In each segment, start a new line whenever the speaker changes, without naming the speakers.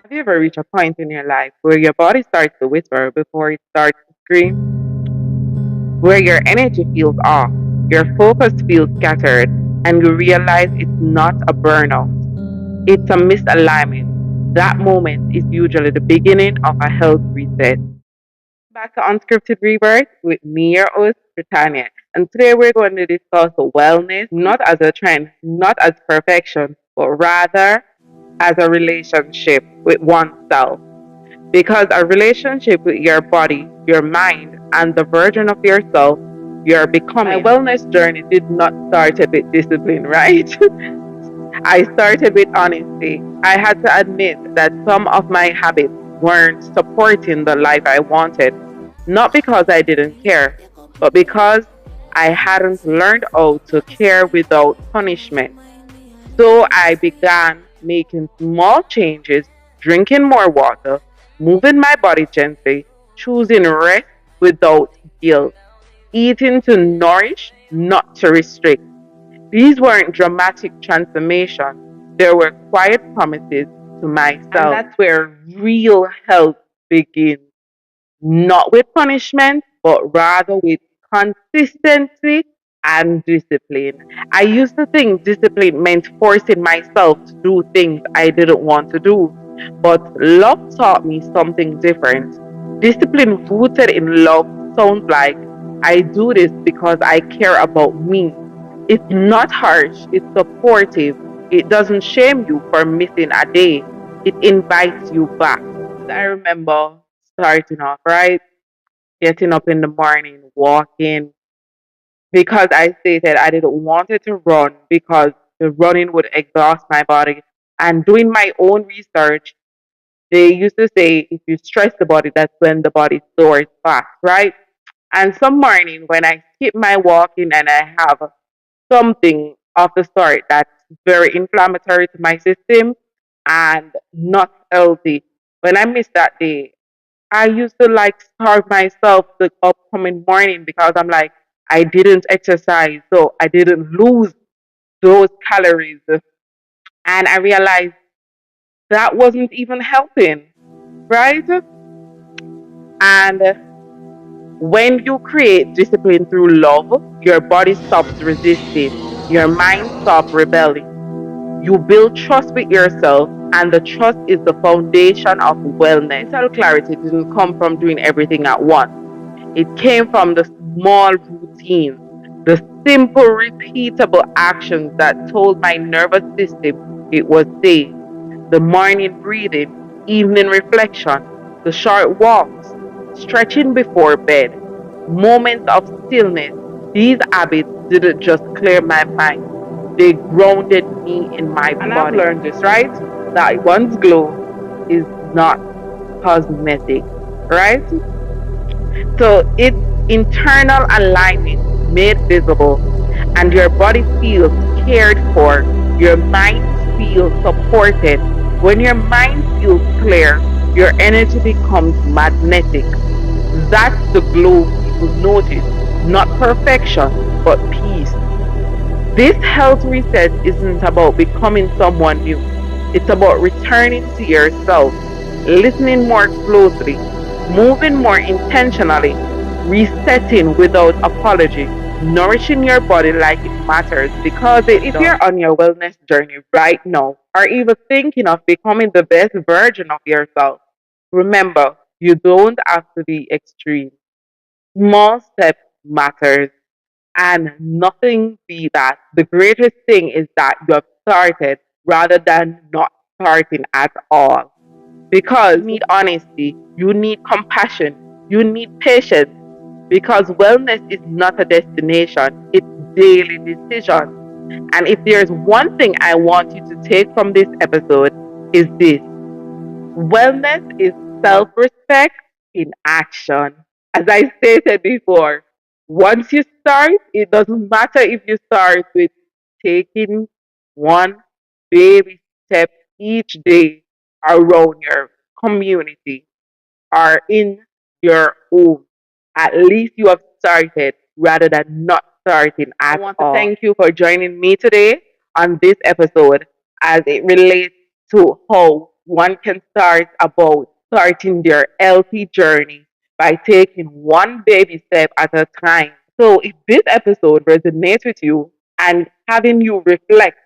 Have you ever reached a point in your life where your body starts to whisper before it starts to scream? Where your energy feels off, your focus feels scattered, and you realize it's not a burnout, it's a misalignment. That moment is usually the beginning of a health reset. Back to Unscripted Rebirth with me, your host, Pretti-Ana. And today we're going to discuss wellness not as a trend, not as perfection, but rather as a relationship with oneself. Because a relationship with your body, your mind, and the version of yourself you're becoming. My wellness journey did not start with discipline, right? I started with honesty. I had to admit that some of my habits weren't supporting the life I wanted, not because I didn't care, but because I hadn't learned how to care without punishment. So I began making small changes, drinking more water, moving my body gently, choosing rest without guilt, eating to nourish, not to restrict. These weren't dramatic transformations, they were quiet promises to myself. And that's where real health begins. Not with punishment, but rather with consistency and discipline. I used to think discipline meant forcing myself to do things I didn't want to do, but love taught me something different. Discipline rooted in love sounds like I do this because I care about me. It's not harsh, it's supportive. It doesn't shame you for missing a day, it invites you back. I remember starting off, right? Getting up in the morning, walking, because I stated I didn't want it to run because the running would exhaust my body. And doing my own research, they used to say if you stress the body, that's when the body stores fast, right? And some morning when I skip my walking and I have something of the sort that's very inflammatory to my system and not healthy, when I miss that day, I used to like starve myself the upcoming morning because I'm like, I didn't exercise, so I didn't lose those calories. And I realized that wasn't even helping, right? And when you create discipline through love, your body stops resisting, your mind stops rebelling. You build trust with yourself, and the trust is the foundation of wellness. Mental clarity didn't come from doing everything at once. It came from the small routines, the simple, repeatable actions that told my nervous system it was safe. The morning breathing, evening reflection, the short walks, stretching before bed, moments of stillness. These habits didn't just clear my mind, they grounded me in my body. And I've learned this, right? That one's glow is not cosmetic, right? So it's internal alignment made visible, and your body feels cared for, your mind feels supported. When your mind feels clear, your energy becomes magnetic. That's the glow people notice, not perfection, but peace. This health reset isn't about becoming someone new. It's about returning to yourself, listening more closely, moving more intentionally, resetting without apology, nourishing your body like it matters. Because if you're on your wellness journey right now, or even thinking of becoming the best version of yourself, remember, you don't have to be extreme. Small steps matters and nothing be that. The greatest thing is that you have started rather than not starting at all. Because you need honesty, you need compassion, you need patience. Because wellness is not a destination, it's daily decision. And if there's one thing I want you to take from this episode, is this: wellness is self respect in action. As I stated before, once you start, it doesn't matter if you start with taking one baby step each day around your community or in your home. At least you have started rather than not starting at all. I want to thank you for joining me today on this episode as it relates to how one can start about starting their healthy journey by taking one baby step at a time. So if this episode resonates with you and having you reflect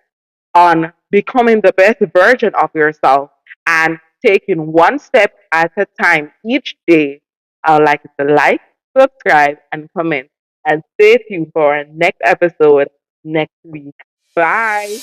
on becoming the best version of yourself and taking one step at a time each day, I would like you to like, subscribe, and comment. And stay tuned for our next episode next week. Bye.